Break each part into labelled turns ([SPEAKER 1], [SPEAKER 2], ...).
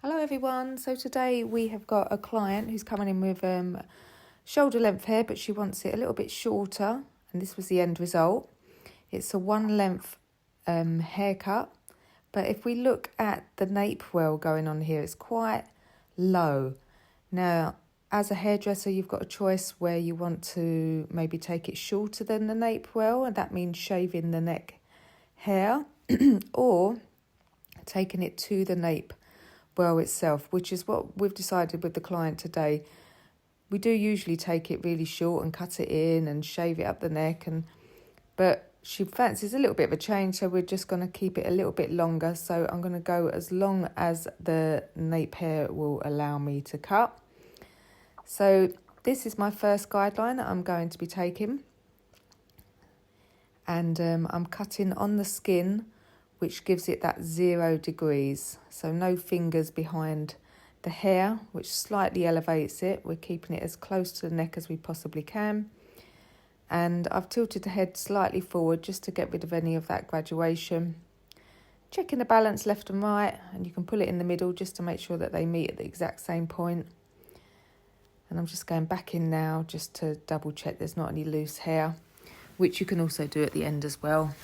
[SPEAKER 1] Hello everyone, so today we have got a client who's coming in with shoulder length hair, but she wants it a little bit shorter, and this was the end result. It's a one length haircut, but if we look at the nape well going on here, it's quite low. Now, as a hairdresser, you've got a choice where you want to maybe take it shorter than the nape well, and that means shaving the neck hair, or taking it to the nape well itself, which is what we've decided with the client today. We do usually take it really short and cut it in and shave it up the neck, but she fancies a little bit of a change, so we're just going to keep it a little bit longer. So I'm going to go as long as the nape hair will allow me to cut. So this is my first guideline that I'm going to be taking, and I'm cutting on the skin, which gives it that 0 degrees. So no fingers behind the hair, which slightly elevates it. We're keeping it as close to the neck as we possibly can. And I've tilted the head slightly forward just to get rid of any of that graduation. Checking the balance left and right, and you can pull it in the middle just to make sure that they meet at the exact same point. And I'm just going back in now just to double check there's not any loose hair, which you can also do at the end as well.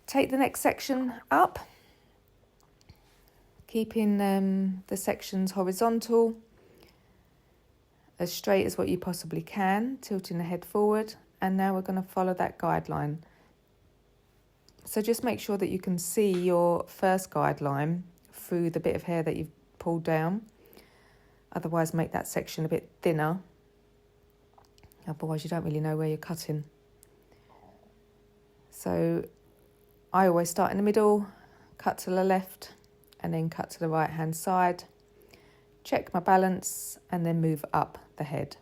[SPEAKER 1] Take the next section up, keeping the sections horizontal, as straight as what you possibly can, tilting the head forward, and now we're going to follow that guideline. So just make sure that you can see your first guideline through the bit of hair that you've pulled down, otherwise make that section a bit thinner, otherwise you don't really know where you're cutting. So I always start in the middle, cut to the left, and then cut to the right hand side. Check my balance, and then move up the head.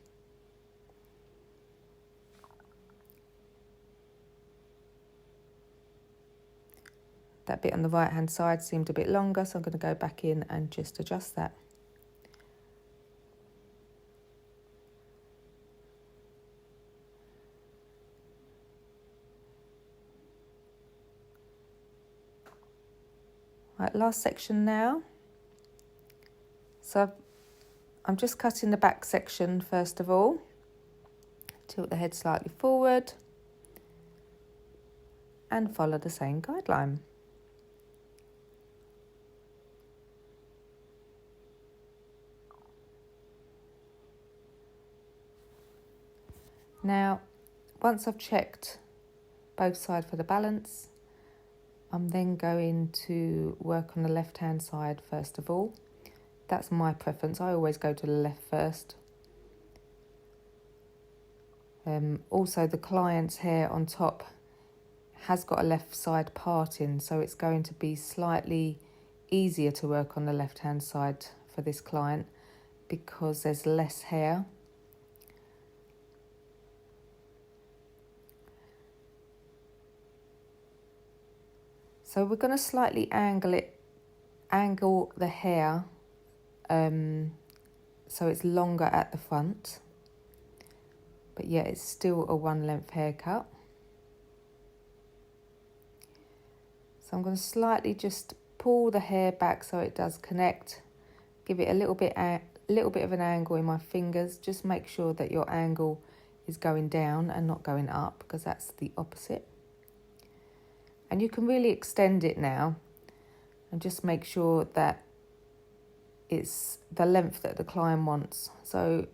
[SPEAKER 1] That bit on the right hand side seemed a bit longer, so I'm going to go back in and just adjust that. Right, last section now. So I'm just cutting the back section first of all. Tilt the head slightly forward and follow the same guideline. Now, once I've checked both sides for the balance, I'm then going to work on the left-hand side first of all. That's my preference. I always go to the left first. Also, the client's hair on top has got a left side parting, so it's going to be slightly easier to work on the left-hand side for this client because there's less hair. So we're going to slightly angle the hair so it's longer at the front, but yet it's still a one length haircut. So I'm going to slightly just pull the hair back so it does connect, give it a little bit of an angle in my fingers. Just make sure that your angle is going down and not going up, because that's the opposite. And you can really extend it now and just make sure that it's the length that the client wants. So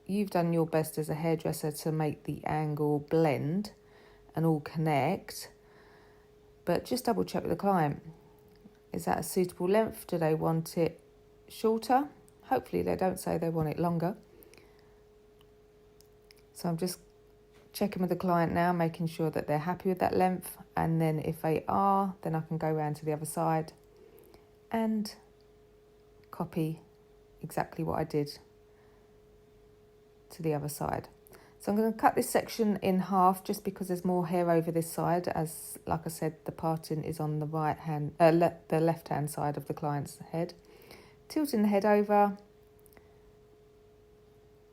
[SPEAKER 1] you've done your best as a hairdresser to make the angle blend and all connect, but just double check with the client. Is that a suitable length? Do they want it shorter? Hopefully they don't say they want it longer. So I'm just checking with the client now, making sure that they're happy with that length, and then if they are, then I can go around to the other side and copy exactly what I did to the other side. So I'm going to cut this section in half just because there's more hair over this side, as like I said, the parting is on the the left hand side of the client's head. Tilting the head over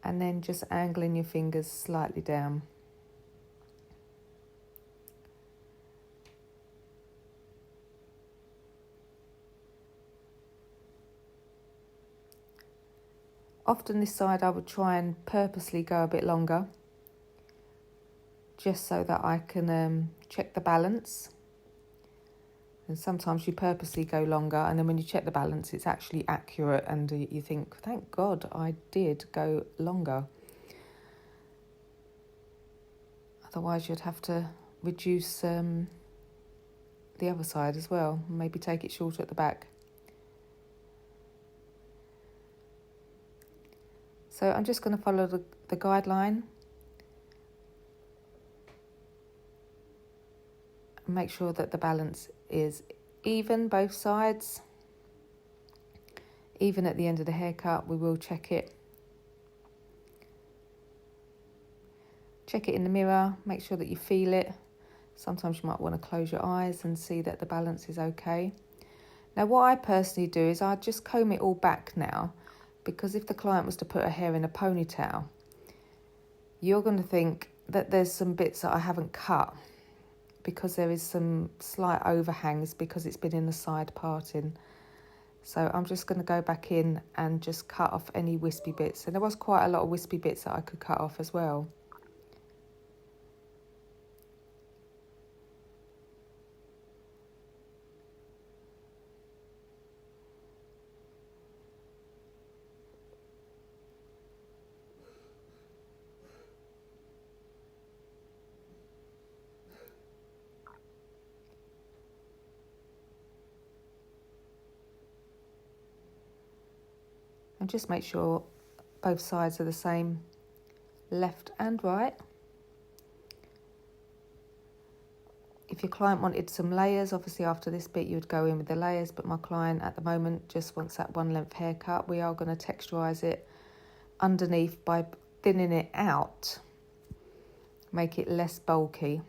[SPEAKER 1] and then just angling your fingers slightly down. Often this side I would try and purposely go a bit longer, just so that I can check the balance. And sometimes you purposely go longer, and then when you check the balance, it's actually accurate, and you think, thank God I did go longer. Otherwise, you'd have to reduce the other side as well, maybe take it shorter at the back. So I'm just going to follow the guideline. Make sure that the balance is even, both sides. Even at the end of the haircut, we will check it. Check it in the mirror, make sure that you feel it. Sometimes you might want to close your eyes and see that the balance is okay. Now what I personally do is I just comb it all back now, because if the client was to put her hair in a ponytail, you're going to think that there's some bits that I haven't cut, because there is some slight overhangs because it's been in the side parting. So I'm just going to go back in and just cut off any wispy bits. And there was quite a lot of wispy bits that I could cut off as well. And just make sure both sides are the same, left and right. If your client wanted some layers, obviously after this bit you would go in with the layers, but my client at the moment just wants that one length haircut. We are going to texturise it underneath by thinning it out, make it less bulky.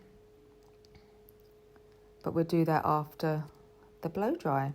[SPEAKER 1] But we'll do that after the blow dry.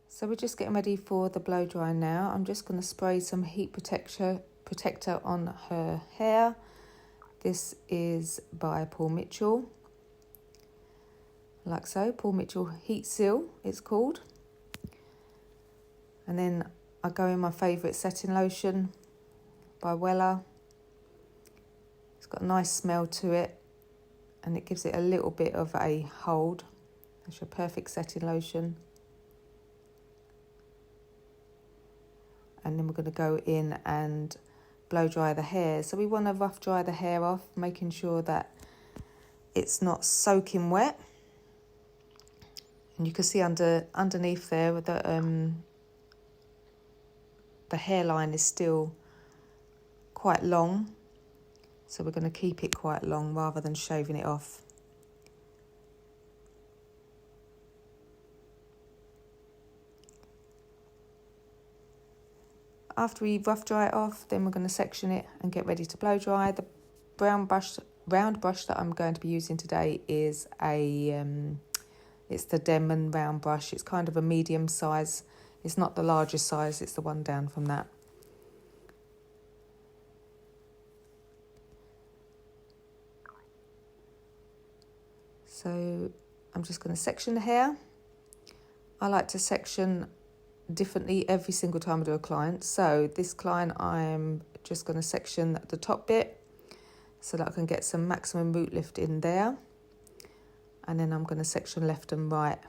[SPEAKER 1] So we're just getting ready for the blow dry now. I'm just going to spray some heat protector on her hair. This is by Paul Mitchell. Like so, Paul Mitchell Heat Seal it's called. And then I go in my favourite setting lotion by Wella. It's got a nice smell to it, and it gives it a little bit of a hold. That's your perfect setting lotion. And then we're going to go in and blow dry the hair. So we want to rough dry the hair off, making sure that it's not soaking wet. And you can see underneath there the hairline is still quite long. So we're going to keep it quite long rather than shaving it off. After we rough dry it off, then we're going to section it and get ready to blow dry. The round brush that I'm going to be using today is it's the Denman round brush. It's kind of a medium size. It's not the largest size, it's the one down from that. So I'm just going to section the hair. I like to section differently every single time I do a client. So this client I'm just going to section the top bit, so that I can get some maximum root lift in there. And then I'm going to section left and right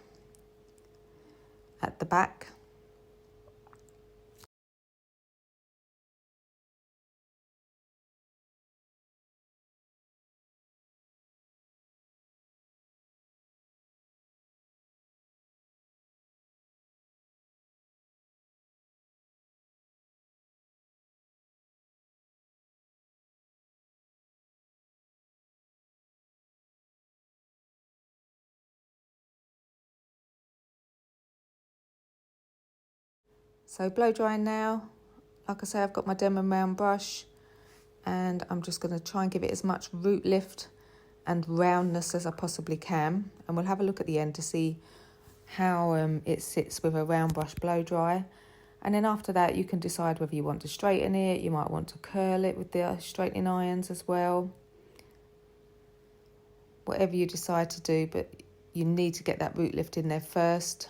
[SPEAKER 1] at the back. So blow drying now. Like I say, I've got my demo round brush, and I'm just going to try and give it as much root lift and roundness as I possibly can. And we'll have a look at the end to see how it sits with a round brush blow dry. And then after that, you can decide whether you want to straighten it. You might want to curl it with the straightening irons as well. Whatever you decide to do, but you need to get that root lift in there first.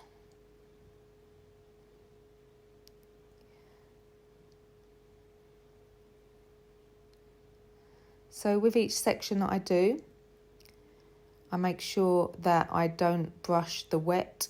[SPEAKER 1] So with each section that I do, I make sure that I don't brush the wet.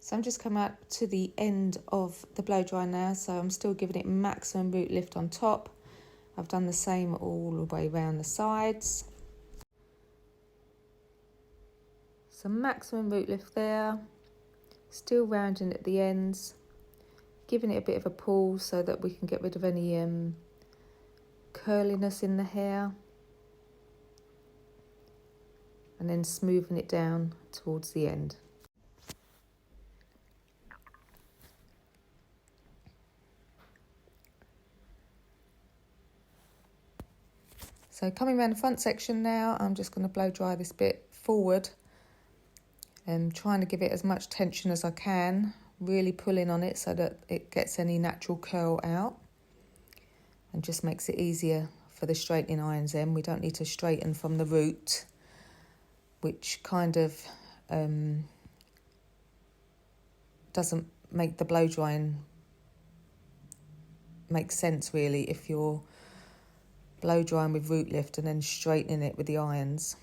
[SPEAKER 1] So I'm just coming up to the end of the blow dry now, so I'm still giving it maximum root lift on top. I've done the same all the way around the sides. So maximum root lift there, still rounding at the ends, giving it a bit of a pull so that we can get rid of any curliness in the hair, and then smoothing it down towards the end. So coming around the front section now, I'm just going to blow dry this bit forward and trying to give it as much tension as I can, really pulling on it so that it gets any natural curl out and just makes it easier for the straightening irons then. We don't need to straighten from the root, which kind of doesn't make the blow drying make sense really if you're blow drying with root lift and then straightening it with the irons.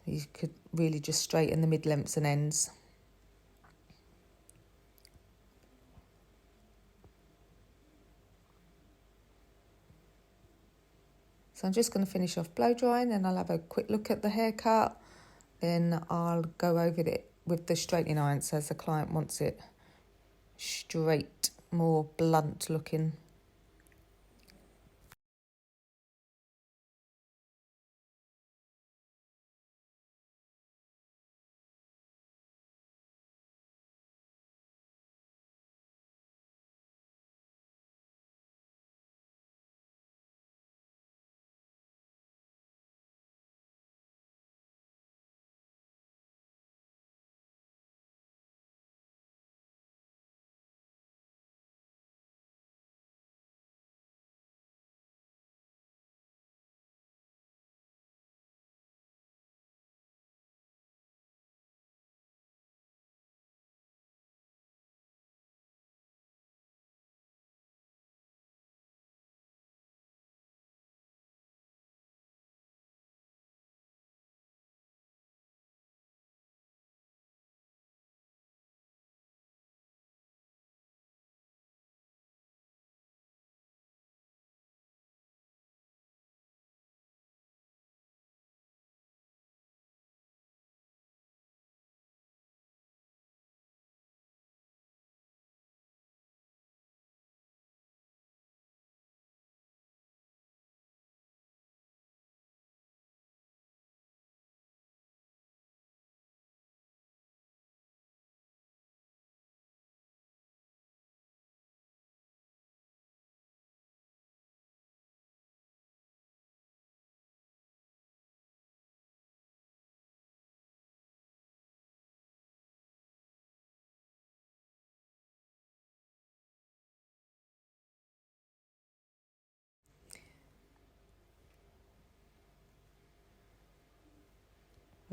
[SPEAKER 1] You could really just straighten the mid-lengths and ends. So I'm just going to finish off blow drying, and I'll have a quick look at the haircut. Then I'll go over it with the straightening irons as the client wants it straight, more blunt looking.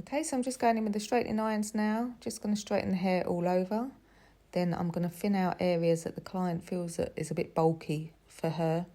[SPEAKER 1] Okay, so I'm just going in with the straightening irons now, just going to straighten the hair all over. Then I'm going to thin out areas that the client feels that is a bit bulky for her.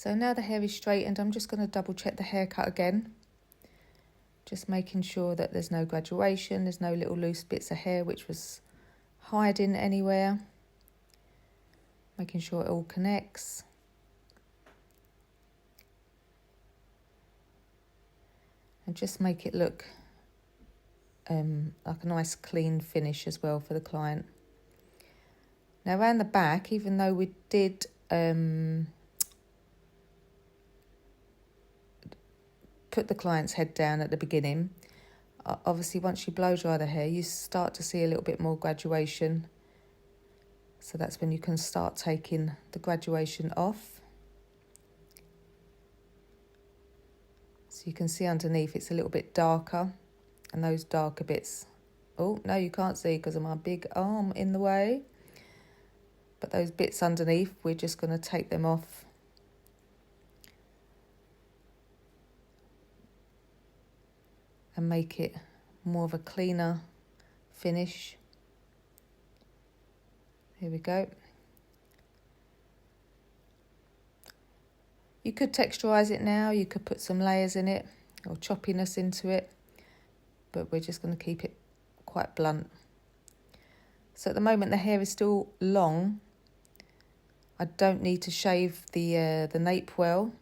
[SPEAKER 1] So now the hair is straightened, I'm just going to double check the haircut again. Just making sure that there's no graduation, there's no little loose bits of hair which was hiding anywhere. Making sure it all connects. And just make it look like a nice clean finish as well for the client. Now around the back, even though we did put the client's head down at the beginning, obviously once you blow dry the hair you start to see a little bit more graduation, so that's when you can start taking the graduation off. So you can see underneath it's a little bit darker, and those darker bits, oh no you can't see because of my big arm in the way, but those bits underneath we're just going to take them off. And make it more of a cleaner finish. Here we go. You could texturise it now, you could put some layers in it or choppiness into it, but we're just going to keep it quite blunt. So at the moment the hair is still long. I don't need to shave the nape well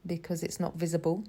[SPEAKER 1] because it's not visible.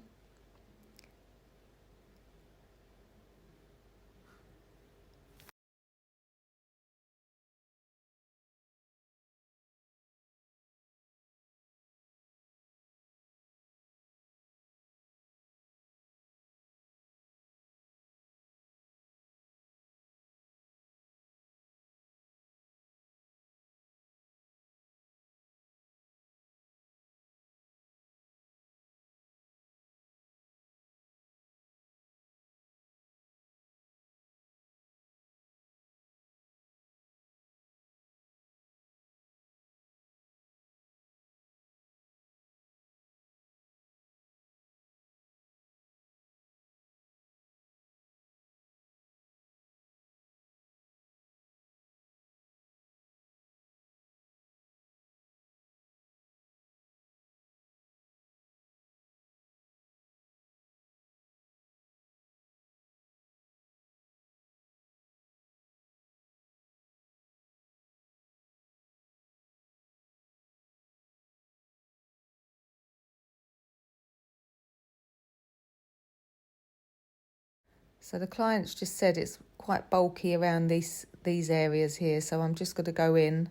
[SPEAKER 1] So the client's just said it's quite bulky around these areas here, so I'm just going to go in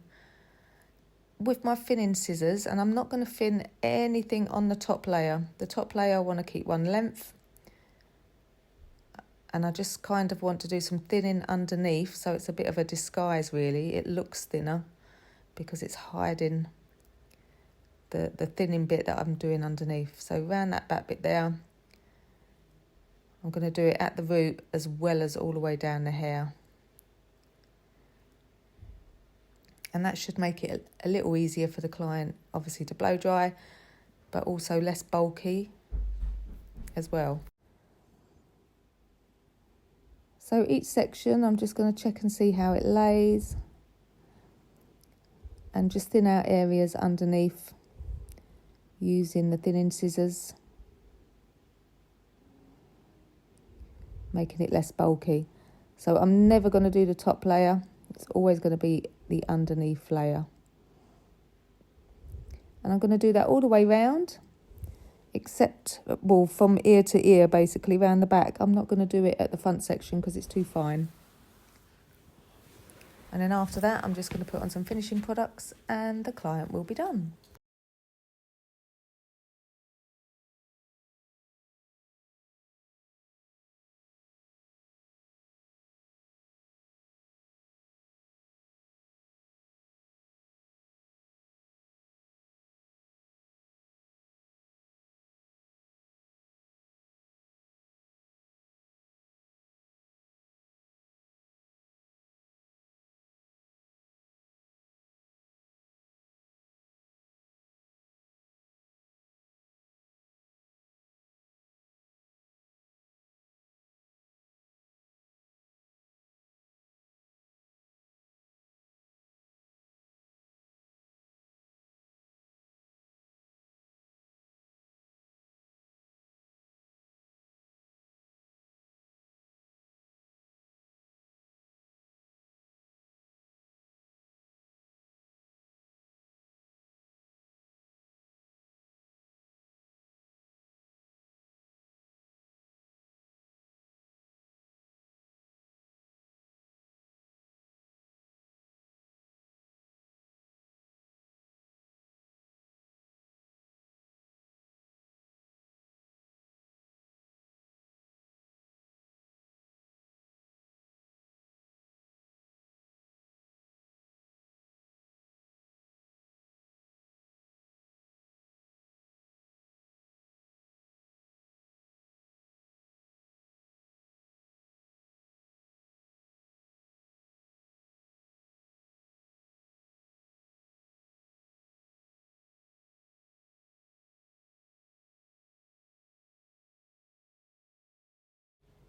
[SPEAKER 1] with my thinning scissors, and I'm not going to thin anything on the top layer. The top layer I want to keep one length, and I just kind of want to do some thinning underneath, so it's a bit of a disguise really. It looks thinner because it's hiding the thinning bit that I'm doing underneath. So around that back bit there, I'm going to do it at the root as well as all the way down the hair. And that should make it a little easier for the client, obviously, to blow dry, but also less bulky as well. So each section, I'm just going to check and see how it lays. And just thin out areas underneath using the thinning scissors, making it less bulky. So I'm never going to do the top layer. It's always going to be the underneath layer. And I'm going to do that all the way round, except, well, from ear to ear, basically, round the back. I'm not going to do it at the front section because it's too fine. And then after that, I'm just going to put on some finishing products and the client will be done.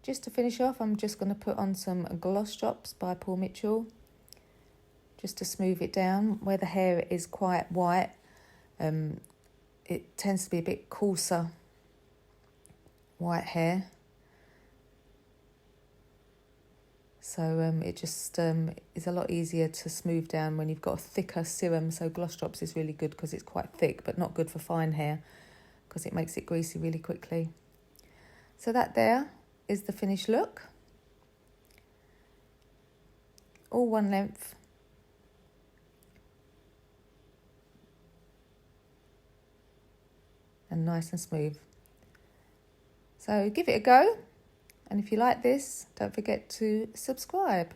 [SPEAKER 1] Just to finish off, I'm just going to put on some gloss drops by Paul Mitchell, just to smooth it down. Where the hair is quite white, it tends to be a bit coarser white hair. So it just is a lot easier to smooth down when you've got a thicker serum. So gloss drops is really good because it's quite thick, but not good for fine hair because it makes it greasy really quickly. So that there is the finished look. All one length. And nice and smooth. So give it a go. And if you like this, don't forget to subscribe.